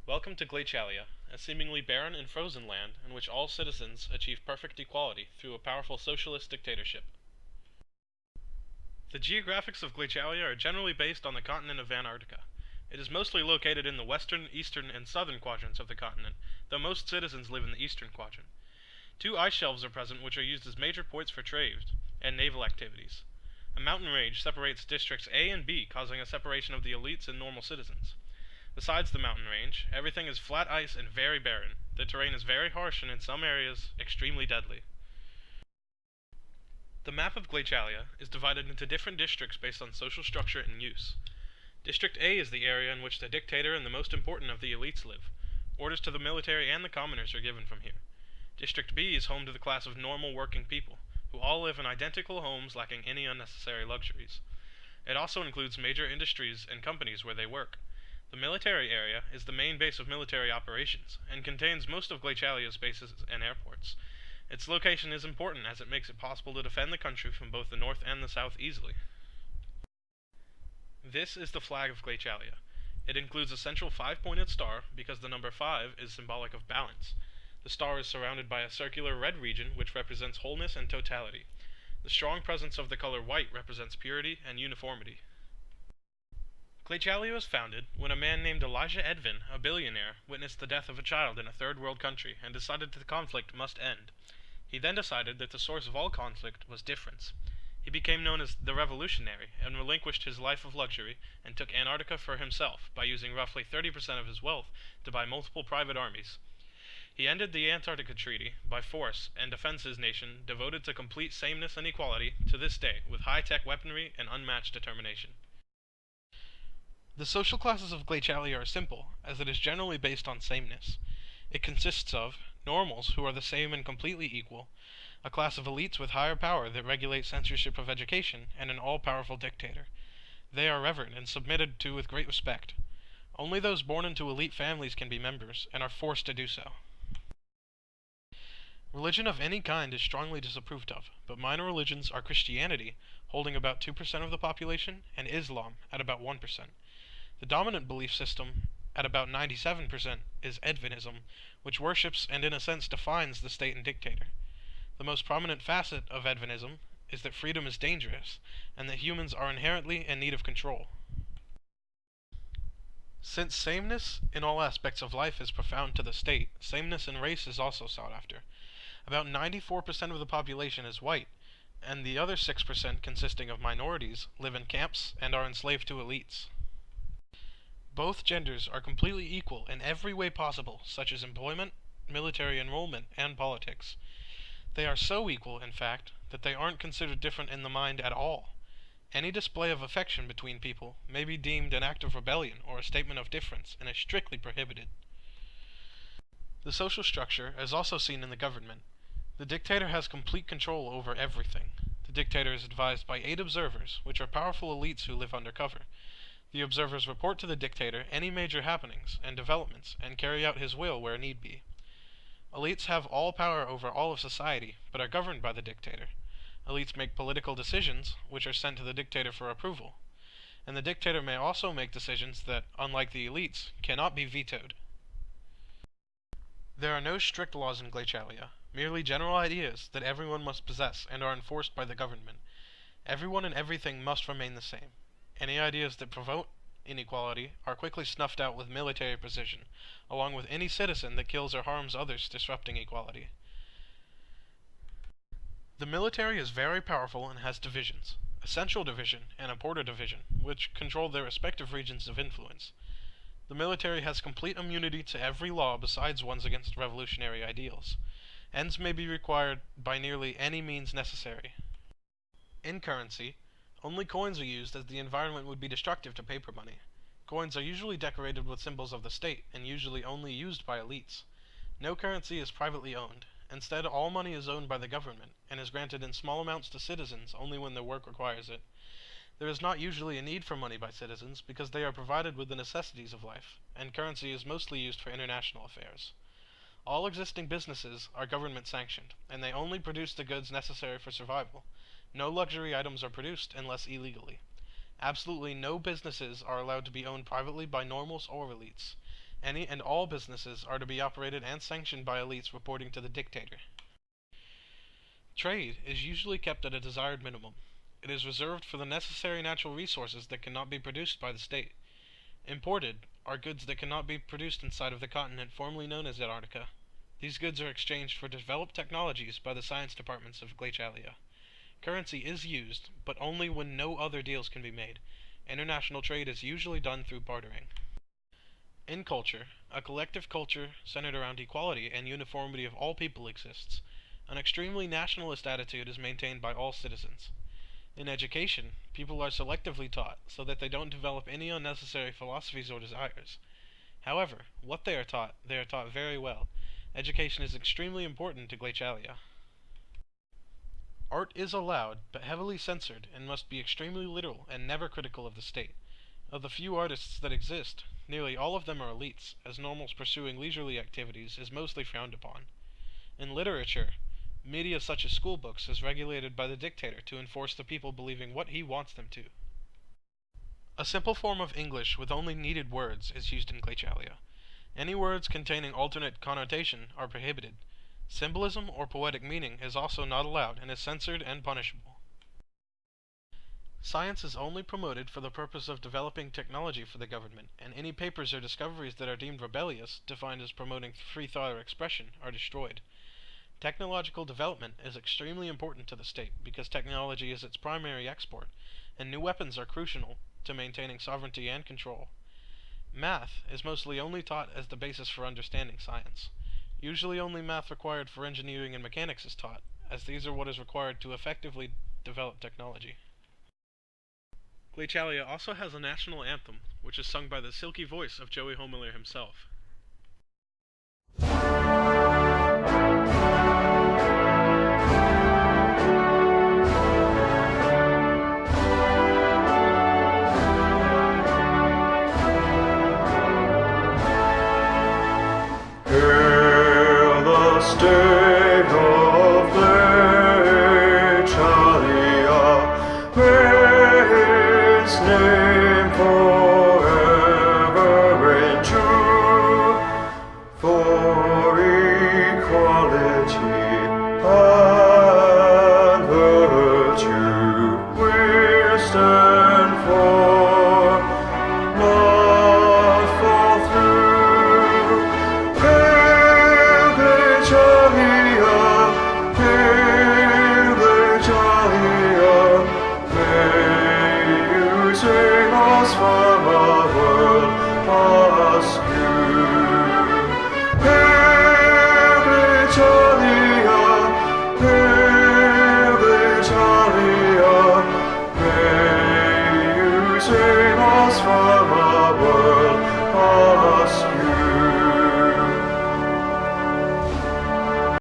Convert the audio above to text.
Welcome to Glachalia, a seemingly barren and frozen land in which all citizens achieve perfect equality through a powerful socialist dictatorship. The geographics of Glachalia are generally based on the continent of Antarctica. It is mostly located in the western, eastern, and southern quadrants of the continent, though most citizens live in the eastern quadrant. Two ice shelves are present which are used as major points for trade and naval activities. A mountain range separates districts A and B, causing a separation of the elites and normal citizens. Besides the mountain range, everything is flat ice and very barren. The terrain is very harsh and in some areas, extremely deadly. The map of Glachalia is divided into different districts based on social structure and use. District A is the area in which the dictator and the most important of the elites live. Orders to the military and the commoners are given from here. District B is home to the class of normal working people, who all live in identical homes lacking any unnecessary luxuries. It also includes major industries and companies where they work. The military area is the main base of military operations, and contains most of Glachalia's bases and airports. Its location is important as it makes it possible to defend the country from both the north and the south easily. This is the flag of Glachalia. It includes a central 5-pointed star because the number 5 is symbolic of balance. The star is surrounded by a circular red region which represents wholeness and totality. The strong presence of the color white represents purity and uniformity. Glachalia was founded when a man named Elijah Edvin, a billionaire, witnessed the death of a child in a third world country and decided that the conflict must end. He then decided that the source of all conflict was difference. He became known as the Revolutionary and relinquished his life of luxury and took Antarctica for himself by using roughly 30% of his wealth to buy multiple private armies. He ended the Antarctica Treaty by force and defends his nation devoted to complete sameness and equality to this day with high-tech weaponry and unmatched determination. The social classes of Glachalia are simple, as it is generally based on sameness. It consists of normals, who are the same and completely equal, a class of elites with higher power that regulate censorship of education, and an all-powerful dictator. They are revered and submitted to with great respect. Only those born into elite families can be members, and are forced to do so. Religion of any kind is strongly disapproved of, but minor religions are Christianity, holding about 2% of the population, and Islam, at about 1%. The dominant belief system, at about 97%, is Edvinism, which worships and in a sense defines the state and dictator. The most prominent facet of Edvinism is that freedom is dangerous, and that humans are inherently in need of control. Since sameness in all aspects of life is profound to the state, sameness in race is also sought after. About 94% of the population is white, and the other 6% consisting of minorities live in camps and are enslaved to elites. Both genders are completely equal in every way possible, such as employment, military enrollment, and politics. They are so equal, in fact, that they aren't considered different in the mind at all. Any display of affection between people may be deemed an act of rebellion or a statement of difference, and is strictly prohibited. The social structure is also seen in the government. The dictator has complete control over everything. The dictator is advised by 8 observers, which are powerful elites who live undercover. The observers report to the dictator any major happenings and developments and carry out his will where need be. Elites have all power over all of society, but are governed by the dictator. Elites make political decisions, which are sent to the dictator for approval. And the dictator may also make decisions that, unlike the elites, cannot be vetoed. There are no strict laws in Glachalia, merely general ideas that everyone must possess and are enforced by the government. Everyone and everything must remain the same. Any ideas that promote inequality are quickly snuffed out with military precision, along with any citizen that kills or harms others disrupting equality. The military is very powerful and has divisions, a central division and a border division, which control their respective regions of influence. The military has complete immunity to every law besides ones against revolutionary ideals. Ends may be required by nearly any means necessary. In currency, only coins are used, as the environment would be destructive to paper money. Coins are usually decorated with symbols of the state, and usually only used by elites. No currency is privately owned. Instead, all money is owned by the government, and is granted in small amounts to citizens only when their work requires it. There is not usually a need for money by citizens, because they are provided with the necessities of life, and currency is mostly used for international affairs. All existing businesses are government sanctioned, and they only produce the goods necessary for survival. No luxury items are produced unless illegally. Absolutely no businesses are allowed to be owned privately by normals or elites. Any and all businesses are to be operated and sanctioned by elites reporting to the dictator. Trade is usually kept at a desired minimum. It is reserved for the necessary natural resources that cannot be produced by the state. Imported are goods that cannot be produced inside of the continent formerly known as Antarctica. These goods are exchanged for developed technologies by the science departments of Glachalia. Currency is used, but only when no other deals can be made. International trade is usually done through bartering. In culture, a collective culture centered around equality and uniformity of all people exists. An extremely nationalist attitude is maintained by all citizens. In education, people are selectively taught so that they don't develop any unnecessary philosophies or desires. However, what they are taught very well. Education is extremely important to Glachalia. Art is allowed, but heavily censored, and must be extremely literal and never critical of the state. Of the few artists that exist, nearly all of them are elites, as normals pursuing leisurely activities is mostly frowned upon. In literature, media such as school books is regulated by the dictator to enforce the people believing what he wants them to. A simple form of English with only needed words is used in Glachalia. Any words containing alternate connotation are prohibited. Symbolism or poetic meaning is also not allowed and is censored and punishable. Science is only promoted for the purpose of developing technology for the government, and any papers or discoveries that are deemed rebellious, defined as promoting free thought or expression, are destroyed. Technological development is extremely important to the state because technology is its primary export, and new weapons are crucial to maintaining sovereignty and control. Math is mostly only taught as the basis for understanding science. Usually only math required for engineering and mechanics is taught, as these are what is required to effectively develop technology. Glachalia also has a national anthem, which is sung by the silky voice of Joey Homiller himself. State of Glachalia, may its name forever endure, for equality and virtue we stand for, not fall through. Sing us from our world rescue. Hail Glachalia, hail Glachalia, may you sing us from